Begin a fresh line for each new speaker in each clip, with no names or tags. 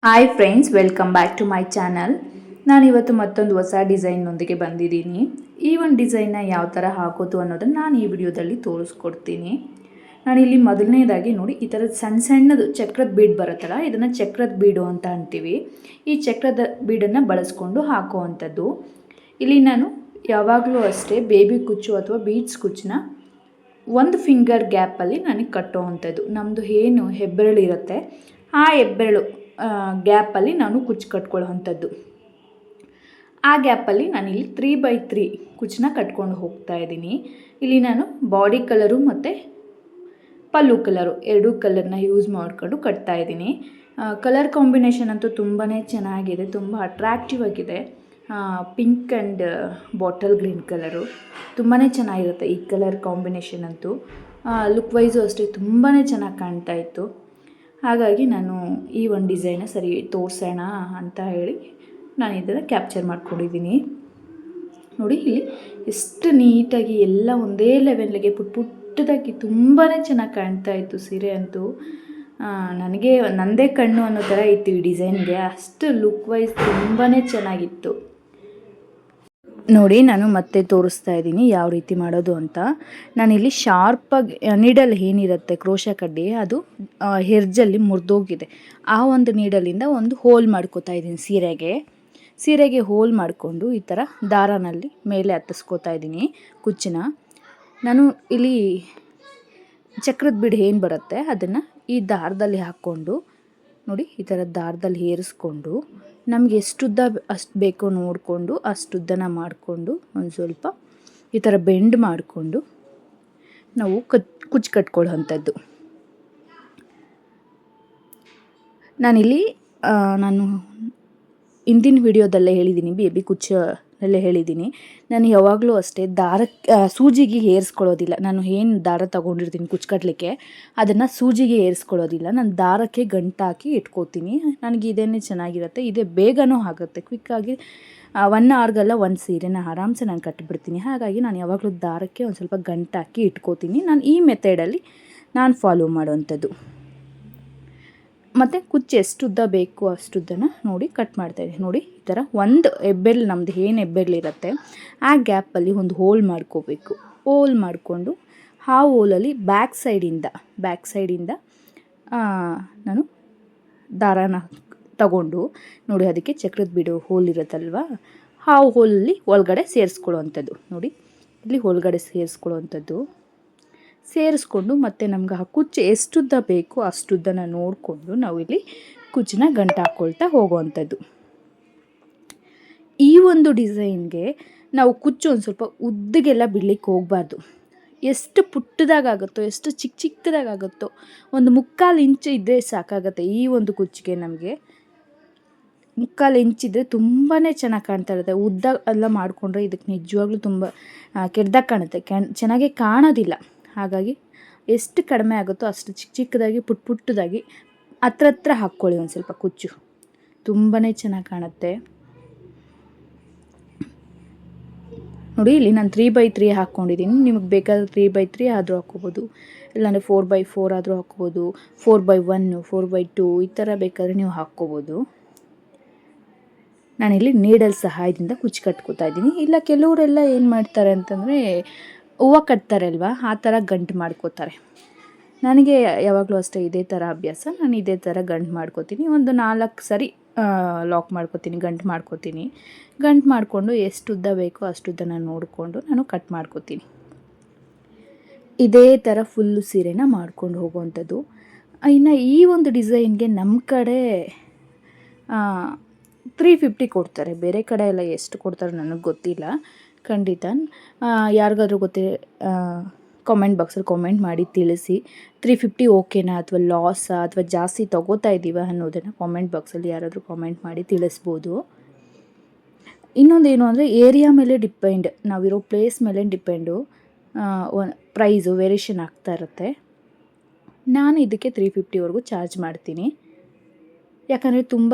Hi friends, welcome back to my channel. ನಾನಿವತ್ತು ಮತ್ತೊಂದು ಹೊಸ ಡಿಸೈನ್ನೊಂದಿಗೆ ಬಂದಿದ್ದೀನಿ. ಈ ಒಂದು ಡಿಸೈನ್ನ ಯಾವ ಥರ ಹಾಕೋದು ಅನ್ನೋದನ್ನು ನಾನು ಈ ವಿಡಿಯೋದಲ್ಲಿ ತೋರಿಸ್ಕೊಡ್ತೀನಿ. ನಾನಿಲ್ಲಿ ಮೊದಲನೇದಾಗಿ ನೋಡಿ, ಈ ಥರದ ಸಣ್ಣ ಸಣ್ಣದು ಚಕ್ರದ ಬೀಡ್ ಬರುತ್ತಲ್ಲ, ಇದನ್ನು ಚಕ್ರದ ಬೀಡು ಅಂತ ಅಂತೀವಿ. ಈ ಚಕ್ರದ ಬೀಡನ್ನು ಬಳಸ್ಕೊಂಡು ಹಾಕುವಂಥದ್ದು. ಇಲ್ಲಿ ನಾನು ಯಾವಾಗಲೂ ಅಷ್ಟೇ ಬೇಬಿ ಕುಚ್ಚು ಅಥವಾ ಬೀಡ್ಸ್ ಕುಚ್ಚನ್ನ ಒಂದು ಫಿಂಗರ್ ಗ್ಯಾಪಲ್ಲಿ ನನಗೆ ಕಟ್ಟೋವಂಥದ್ದು. ನಮ್ಮದು ಏನು ಹೆಬ್ಬೆರಳು ಇರುತ್ತೆ, ಆ ಹೆಬ್ಬೆರಳು ಗ್ಯಾಪಲ್ಲಿ ನಾನು ಕುಚ್ಚು ಕಟ್ಕೊಳ್ಳೋವಂಥದ್ದು. ಆ ಗ್ಯಾಪಲ್ಲಿ ನಾನಿಲ್ಲಿ 3x3 ಕುಚ್ಚನ್ನ ಕಟ್ಕೊಂಡು ಹೋಗ್ತಾ ಇದ್ದೀನಿ. ಇಲ್ಲಿ ನಾನು ಬಾಡಿ ಕಲರು ಮತ್ತು ಪಲ್ಲು ಕಲರು ಎರಡೂ ಕಲರ್ನ ಯೂಸ್ ಮಾಡಿಕೊಂಡು ಕಟ್ತಾ ಇದ್ದೀನಿ. ಕಲರ್ ಕಾಂಬಿನೇಷನ್ ಅಂತೂ ತುಂಬಾ ಚೆನ್ನಾಗಿದೆ, ತುಂಬ ಅಟ್ರ್ಯಾಕ್ಟಿವ್ ಆಗಿದೆ. Pink and bottle green colour ತುಂಬಾ ಚೆನ್ನಾಗಿರುತ್ತೆ. ಈ ಕಲರ್ ಕಾಂಬಿನೇಷನ್ ಅಂತೂ ಲುಕ್ ವೈಸು ಅಷ್ಟೇ ತುಂಬಾ ಚೆನ್ನಾಗಿ ಕಾಣ್ತಾ ಇತ್ತು. ಹಾಗಾಗಿ ನಾನು ಈ ಒಂದು ಡಿಸೈನ ಸರಿ ತೋರಿಸೋಣ ಅಂತ ಹೇಳಿ ನಾನು ಇದನ್ನು ಕ್ಯಾಪ್ಚರ್ ಮಾಡ್ಕೊಂಡಿದ್ದೀನಿ. ನೋಡಿ, ಇಲ್ಲಿ ಎಷ್ಟು ನೀಟಾಗಿ ಎಲ್ಲ ಒಂದೇ ಲೆವೆಲ್ಗೆ ಪುಟ್ಟದಾಗಿ ತುಂಬಾ ಚೆನ್ನಾಗಿ ಕಾಣ್ತಾ ಇತ್ತು ಸೀರೆ ಅಂತೂ. ನನಗೆ ನನ್ನದೇ ಕಣ್ಣು ಅನ್ನೋ ಥರ ಇತ್ತು ಈ ಡಿಸೈನ್ಗೆ. ಅಷ್ಟು ಲುಕ್ ವೈಸ್ ತುಂಬಾ ಚೆನ್ನಾಗಿತ್ತು. ನೋಡಿ, ನಾನು ಮತ್ತೆ ತೋರಿಸ್ತಾ ಇದ್ದೀನಿ ಯಾವ ರೀತಿ ಮಾಡೋದು ಅಂತ. ನಾನಿಲ್ಲಿ ಶಾರ್ಪಾಗಿ ನೀಡಲ್ ಏನಿರುತ್ತೆ ಕ್ರೋಶ ಕಡ್ಡಿ, ಅದು ಹೆರ್ಜಲ್ಲಿ ಮುರಿದೋಗಿದೆ. ಆ ಒಂದು ನೀಡಲಿಂದ ಒಂದು ಹೋಲ್ ಮಾಡ್ಕೋತಾ ಇದ್ದೀನಿ ಸೀರೆಗೆ ಹೋಲ್ ಮಾಡಿಕೊಂಡು ಈ ಥರ ದಾರನಲ್ಲಿ ಮೇಲೆ ಹತ್ತಿಸ್ಕೋತಾ ಇದ್ದೀನಿ ಕುಚ್ಚನ್ನ. ನಾನು ಇಲ್ಲಿ ಚಕ್ರದ ಬೀಡು ಏನು ಬರುತ್ತೆ ಅದನ್ನು ಈ ದಾರದಲ್ಲಿ ಹಾಕ್ಕೊಂಡು ನೋಡಿ, ಈ ಥರ ದಾರದಲ್ಲಿ ಏರಿಸ್ಕೊಂಡು ನಮಗೆ ಎಷ್ಟುದ್ದ ಅಷ್ಟು ಬೇಕೋ ನೋಡಿಕೊಂಡು ಅಷ್ಟುದ್ದನ ಮಾಡಿಕೊಂಡು ಒಂದು ಸ್ವಲ್ಪ ಈ ಥರ ಬೆಂಡ್ ಮಾಡಿಕೊಂಡು ನಾವು ಕುಚ್ಚು ಕಟ್ಕೊಳ್ಳೋವಂಥದ್ದು. ನಾನು ಹಿಂದಿನ ವಿಡಿಯೋದಲ್ಲೇ ಹೇಳಿದ್ದೀನಿ, ಬೇಬಿ ಕುಚ್ಚಲ್ಲೇ ಹೇಳಿದ್ದೀನಿ. ನಾನು ಯಾವಾಗಲೂ ಅಷ್ಟೇ ಸೂಜಿಗೆ ಏರಿಸ್ಕೊಳ್ಳೋದಿಲ್ಲ. ನಾನು ಏನು ದಾರ ತೊಗೊಂಡಿರ್ತೀನಿ ಕುಚ್ಚು ಕಟ್ಟಲಿಕ್ಕೆ, ಅದನ್ನು ಸೂಜಿಗೆ ಏರಿಸ್ಕೊಳ್ಳೋದಿಲ್ಲ. ನಾನು ದಾರಕ್ಕೆ ಗಂಟಾಕಿ ಇಟ್ಕೋತೀನಿ. ನನಗೆ ಇದೇನೇ ಚೆನ್ನಾಗಿರುತ್ತೆ, ಇದೇ ಬೇಗನೂ ಆಗುತ್ತೆ. ಕ್ವಿಕ್ಕಾಗಿ 1 ಅವರ್ಗೆಲ್ಲ ಒಂದು ಸೀರೆನ ಆರಾಮ್ಸೆ ನಾನು ಕಟ್ಟಿಬಿಡ್ತೀನಿ. ಹಾಗಾಗಿ ನಾನು ಯಾವಾಗಲೂ ದಾರಕ್ಕೆ ಒಂದು ಸ್ವಲ್ಪ ಗಂಟಾಕಿ ಇಟ್ಕೋತೀನಿ. ನಾನು ಈ ಮೆಥಡಲ್ಲಿ ನಾನು ಫಾಲೋ ಮಾಡೋವಂಥದ್ದು. ಮತ್ತು ಕುಚ್ಚು ಎಷ್ಟು ಉದ್ದ ಬೇಕು ಅಷ್ಟುದ್ದನ ನೋಡಿ ಕಟ್ ಮಾಡ್ತಾಯಿದ್ದೀನಿ. ನೋಡಿ, ಈ ಥರ ಒಂದು ಹೆಬ್ಬೆರಳು, ನಮ್ಮದು ಏನು ಹೆಬ್ಬೆರಳಿರುತ್ತೆ ಆ ಗ್ಯಾಪಲ್ಲಿ ಒಂದು ಹೋಲ್ ಮಾಡ್ಕೋಬೇಕು. ಹೋಲ್ ಮಾಡಿಕೊಂಡು ಆ ಹೋಲಲ್ಲಿ ಬ್ಯಾಕ್ ಸೈಡಿಂದ ನಾನು ದಾರಾನ ತಗೊಂಡು ನೋಡಿ, ಅದಕ್ಕೆ ಚಕ್ರದ ಬೀಡು ಹೋಲ್ ಇರುತ್ತಲ್ವ, ಆ ಹೋಲಲ್ಲಿ ಒಳಗಡೆ ಸೇರಿಸ್ಕೊಳ್ಳೋವಂಥದ್ದು. ನೋಡಿ, ಇಲ್ಲಿ ಒಳಗಡೆ ಸೇರಿಸ್ಕೊಂಡು ಮತ್ತು ನಮ್ಗೆ ಆ ಕುಚ್ಚು ಎಷ್ಟುದ್ದ ಬೇಕೋ ಅಷ್ಟುದ್ದನ ನೋಡಿಕೊಂಡು ನಾವಿಲ್ಲಿ ಕುಚ್ಚನ್ನ ಗಂಟು ಹಾಕ್ಕೊಳ್ತಾ ಹೋಗುವಂಥದ್ದು. ಈ ಒಂದು ಡಿಸೈನ್ಗೆ ನಾವು ಕುಚ್ಚು ಒಂದು ಸ್ವಲ್ಪ ಉದ್ದಗೆಲ್ಲ ಬಿಡಲಿಕ್ಕೆ ಹೋಗಬಾರ್ದು. ಎಷ್ಟು ಪುಟ್ಟದಾಗುತ್ತೋ, ಎಷ್ಟು ಚಿಕ್ಕದಾಗುತ್ತೋ, ಒಂದು 3/4 ಇಂಚು ಇದ್ದರೆ ಸಾಕಾಗುತ್ತೆ. ಈ ಒಂದು ಕುಚ್ಚಿಗೆ ನಮಗೆ 3/4 ಇಂಚಿದ್ರೆ ತುಂಬಾ ಚೆನ್ನಾಗಿ ಕಾಣ್ತಾ ಇರುತ್ತೆ. ಉದ್ದ ಎಲ್ಲ ಮಾಡಿಕೊಂಡ್ರೆ ಇದಕ್ಕೆ ನಿಜವಾಗ್ಲೂ ತುಂಬ ಕೆಟ್ಟದಾಗಿ ಕಾಣುತ್ತೆ, ಚೆನ್ನಾಗೇ ಕಾಣೋದಿಲ್ಲ. ಹಾಗಾಗಿ ಎಷ್ಟು ಕಡಿಮೆ ಆಗುತ್ತೋ ಅಷ್ಟು ಚಿಕ್ಕದಾಗಿ ಪುಟ್ಟದಾಗಿ ಹತ್ರ ಹಾಕ್ಕೊಳ್ಳಿ ಒಂದು ಸ್ವಲ್ಪ ಕುಚ್ಚು, ತುಂಬಾ ಚೆನ್ನಾಗಿ ಕಾಣುತ್ತೆ. ನೋಡಿ, ಇಲ್ಲಿ ನಾನು 3x3 ಹಾಕ್ಕೊಂಡಿದ್ದೀನಿ. ನಿಮಗೆ ಬೇಕಾದರೆ 3x3 ಆದರೂ ಹಾಕ್ಕೋಬೋದು, ಇಲ್ಲಾಂದರೆ 4x4 ಆದರೂ ಹಾಕ್ಕೋಬೋದು, 4x1 4x2 ಈ ಥರ ಬೇಕಾದರೆ ನೀವು ಹಾಕ್ಕೋಬೋದು. ನಾನಿಲ್ಲಿ ನೀಡಲ್ ಸಹಾಯದಿಂದ ಕುಚ್ಚು ಕಟ್ಕೋತಾ ಇದ್ದೀನಿ. ಇಲ್ಲ ಕೆಲವರೆಲ್ಲ ಏನು ಮಾಡ್ತಾರೆ ಅಂತಂದರೆ ಹೂವು ಕಟ್ತಾರೆ ಅಲ್ವಾ, ಆ ಥರ ಗಂಟು ಮಾಡ್ಕೋತಾರೆ. ನನಗೆ ಯಾವಾಗಲೂ ಅಷ್ಟೇ ಇದೇ ಥರ ಅಭ್ಯಾಸ. ನಾನು ಇದೇ ಥರ ಗಂಟು ಮಾಡ್ಕೋತೀನಿ. ಒಂದು 4 ಸರಿ ಲಾಕ್ ಮಾಡ್ಕೋತೀನಿ, ಗಂಟು ಮಾಡಿಕೊಂಡು ಎಷ್ಟು ಉದ್ದ ಬೇಕೋ ಅಷ್ಟುದ್ದನ್ನು ನೋಡಿಕೊಂಡು ನಾನು ಕಟ್ ಮಾಡ್ಕೋತೀನಿ. ಇದೇ ಥರ ಫುಲ್ಲು ಸೀರೆನ ಮಾಡ್ಕೊಂಡು ಹೋಗುವಂಥದ್ದು. ಇನ್ನು ಈ ಒಂದು ಡಿಸೈನ್ಗೆ ನಮ್ಮ ಕಡೆ 350 ಕೊಡ್ತಾರೆ. ಬೇರೆ ಕಡೆ ಎಲ್ಲ ಎಷ್ಟು ಕೊಡ್ತಾರೆ ನನಗೆ ಗೊತ್ತಿಲ್ಲ. ಖಂಡಿತ ಯಾರಿಗಾದ್ರೂ ಕಾಮೆಂಟ್ ಬಾಕ್ಸಲ್ಲಿ ಕಾಮೆಂಟ್ ಮಾಡಿ ತಿಳಿಸಿ. 350 ಓಕೆನಾ ಅಥವಾ ಲಾಸಾ ಅಥವಾ ಜಾಸ್ತಿ ತೊಗೋತಾ ಇದ್ದೀವ ಅನ್ನೋದನ್ನು ಕಾಮೆಂಟ್ ಬಾಕ್ಸಲ್ಲಿ ಯಾರಾದರೂ ಕಾಮೆಂಟ್ ಮಾಡಿ ತಿಳಿಸ್ಬೋದು. ಇನ್ನೊಂದೇನು ಅಂದರೆ ಏರಿಯಾ ಮೇಲೆ ಡಿಪೆಂಡ್, ನಾವಿರೋ ಪ್ಲೇಸ್ ಮೇಲೆ ಡಿಪೆಂಡು, ಪ್ರೈಸು ವೇರಿಯೇಷನ್ ಆಗ್ತಾ ಇರುತ್ತೆ. ನಾನು ಇದಕ್ಕೆ 350ವರೆಗೂ ಚಾರ್ಜ್ ಮಾಡ್ತೀನಿ. ಯಾಕಂದರೆ ತುಂಬ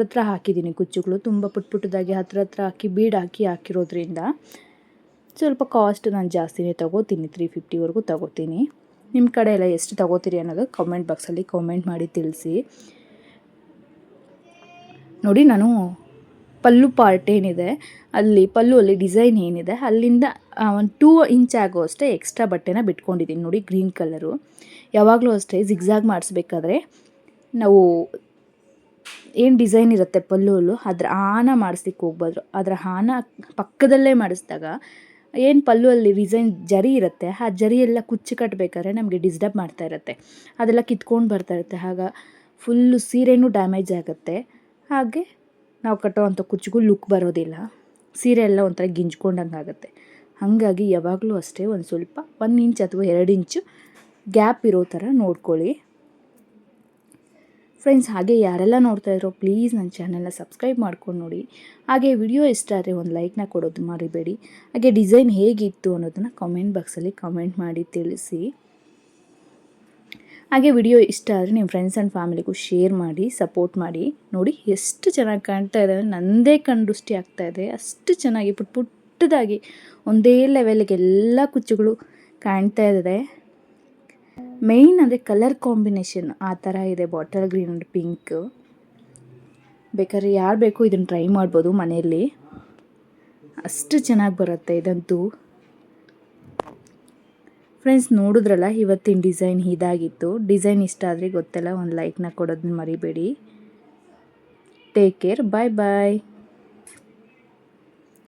ಹತ್ರ ಹಾಕಿದ್ದೀನಿ ಕುಚ್ಚುಗಳು, ತುಂಬ ಪುಟ್ಟದಾಗಿ ಹತ್ರ ಹಾಕಿ ಬೀಡ್ ಹಾಕಿರೋದ್ರಿಂದ ಸ್ವಲ್ಪ ಕಾಸ್ಟ್ ನಾನು ಜಾಸ್ತಿನೇ ತೊಗೋತೀನಿ. 350ವರೆಗೂ ತೊಗೋತೀನಿ. ನಿಮ್ಮ ಕಡೆ ಎಲ್ಲ ಎಷ್ಟು ತೊಗೋತೀರಿ ಅನ್ನೋದು ಕಾಮೆಂಟ್ ಬಾಕ್ಸಲ್ಲಿ ಕಾಮೆಂಟ್ ಮಾಡಿ ತಿಳಿಸಿ. ನೋಡಿ ನಾನು ಪಲ್ಲು ಪಾರ್ಟ್ ಏನಿದೆ ಅಲ್ಲಿ ಡಿಸೈನ್ ಏನಿದೆ ಅಲ್ಲಿಂದ ಒಂದು 2 ಇಂಚ್ ಆಗೋ ಅಷ್ಟೇ ಎಕ್ಸ್ಟ್ರಾ ಬಟ್ಟೆನ ಬಿಟ್ಕೊಂಡಿದ್ದೀನಿ ನೋಡಿ ಗ್ರೀನ್ ಕಲರು. ಯಾವಾಗಲೂ ಅಷ್ಟೇ ಜಿಗ್ಜಾಗ್ ಮಾಡಿಸ್ಬೇಕಾದ್ರೆ ನಾವು ಏನು ಡಿಸೈನ್ ಇರುತ್ತೆ ಪಲ್ಲುವಲ್ಲೂ ಅದರ ಆನ ಮಾಡಿಸ್ಲಿಕ್ಕೆ ಹೋಗ್ಬಾರ್ದು. ಅದರ ಆನ ಪಕ್ಕದಲ್ಲೇ ಮಾಡಿಸಿದಾಗ ಏನು ಪಲ್ಲುವಲ್ಲಿ ಡಿಸೈನ್ ಜರಿ ಇರುತ್ತೆ ಆ ಜರಿ ಎಲ್ಲ ಕುಚ್ಚು ಕಟ್ಟಬೇಕಾದ್ರೆ ನಮಗೆ ಡಿಸ್ಟರ್ಬ್ ಮಾಡ್ತಾ ಇರುತ್ತೆ, ಅದೆಲ್ಲ ಕಿತ್ಕೊಂಡು ಬರ್ತಾ ಇರುತ್ತೆ. ಆಗ ಫುಲ್ಲು ಸೀರೆನೂ ಡ್ಯಾಮೇಜ್ ಆಗುತ್ತೆ, ಹಾಗೆ ನಾವು ಕಟ್ಟೋವಂಥ ಕುಚ್ಚಿಗೂ ಲುಕ್ ಬರೋದಿಲ್ಲ, ಸೀರೆ ಎಲ್ಲ ಒಂಥರ ಗಿಂಜ್ಕೊಂಡಂಗೆ ಆಗುತ್ತೆ. ಹಾಗಾಗಿ ಯಾವಾಗಲೂ ಅಷ್ಟೇ ಒಂದು ಸ್ವಲ್ಪ 1 ಇಂಚ್ ಅಥವಾ 2 ಇಂಚು ಗ್ಯಾಪ್ ಇರೋ ಥರ ನೋಡ್ಕೊಳ್ಳಿ ಫ್ರೆಂಡ್ಸ್. ಹಾಗೆ ಯಾರೆಲ್ಲ ನೋಡ್ತಾ ಇದ್ರೋ ಪ್ಲೀಸ್ ನನ್ನ ಚಾನಲ್ನ ಸಬ್ಸ್ಕ್ರೈಬ್ ಮಾಡ್ಕೊಂಡು ನೋಡಿ. ಹಾಗೆ ವಿಡಿಯೋ ಇಷ್ಟ ಆದರೆ ಒಂದು ಲೈಕ್ನ ಕೊಡೋದು ಮರಿಬೇಡಿ. ಹಾಗೆ ಡಿಸೈನ್ ಹೇಗಿತ್ತು ಅನ್ನೋದನ್ನು ಕಾಮೆಂಟ್ ಬಾಕ್ಸಲ್ಲಿ ಕಾಮೆಂಟ್ ಮಾಡಿ ತಿಳಿಸಿ. ಹಾಗೆ ವಿಡಿಯೋ ಇಷ್ಟ ಆದರೆ ನಿಮ್ಮ ಫ್ರೆಂಡ್ಸ್ ಆ್ಯಂಡ್ ಫ್ಯಾಮಿಲಿಗೂ ಶೇರ್ ಮಾಡಿ ಸಪೋರ್ಟ್ ಮಾಡಿ. ನೋಡಿ ಎಷ್ಟು ಚೆನ್ನಾಗಿ ಕಾಣ್ತಾ ಇದೆ, ನನ್ನದೇ ಕಣ್ದೃಷ್ಟಿ ಆಗ್ತಾಯಿದೆ, ಅಷ್ಟು ಚೆನ್ನಾಗಿ ಪುಟ್ಟದಾಗಿ ಒಂದೇ ಲೆವೆಲ್ಗೆ ಎಲ್ಲ ಕುಚ್ಚುಗಳು ಕಾಣ್ತಾ ಇದೆ. ಮೇಯ್ನ್ ಅಂದರೆ ಕಲರ್ ಕಾಂಬಿನೇಷನ್ ಆ ಥರ ಇದೆ, ಬಾಟಲ್ ಗ್ರೀನ್ ಆ್ಯಂಡ್ ಪಿಂಕ್. ಬೇಕಾದ್ರೆ ಯಾರು ಬೇಕು ಇದನ್ನು ಟ್ರೈ ಮಾಡ್ಬೋದು ಮನೆಯಲ್ಲಿ, ಅಷ್ಟು ಚೆನ್ನಾಗಿ ಬರುತ್ತೆ ಇದಂತೂ. ಫ್ರೆಂಡ್ಸ್ ನೋಡಿದ್ರಲ್ಲ ಇವತ್ತಿನ ಡಿಸೈನ್ ಇದಾಗಿತ್ತು. ಡಿಸೈನ್ ಇಷ್ಟ ಆದರೆ ಗೊತ್ತಲ್ಲ ಒಂದು ಲೈಕ್ನ ಕೊಡೋದನ್ನ ಮರಿಬೇಡಿ. ಟೇಕ್ ಕೇರ್, ಬಾಯ್ ಬಾಯ್.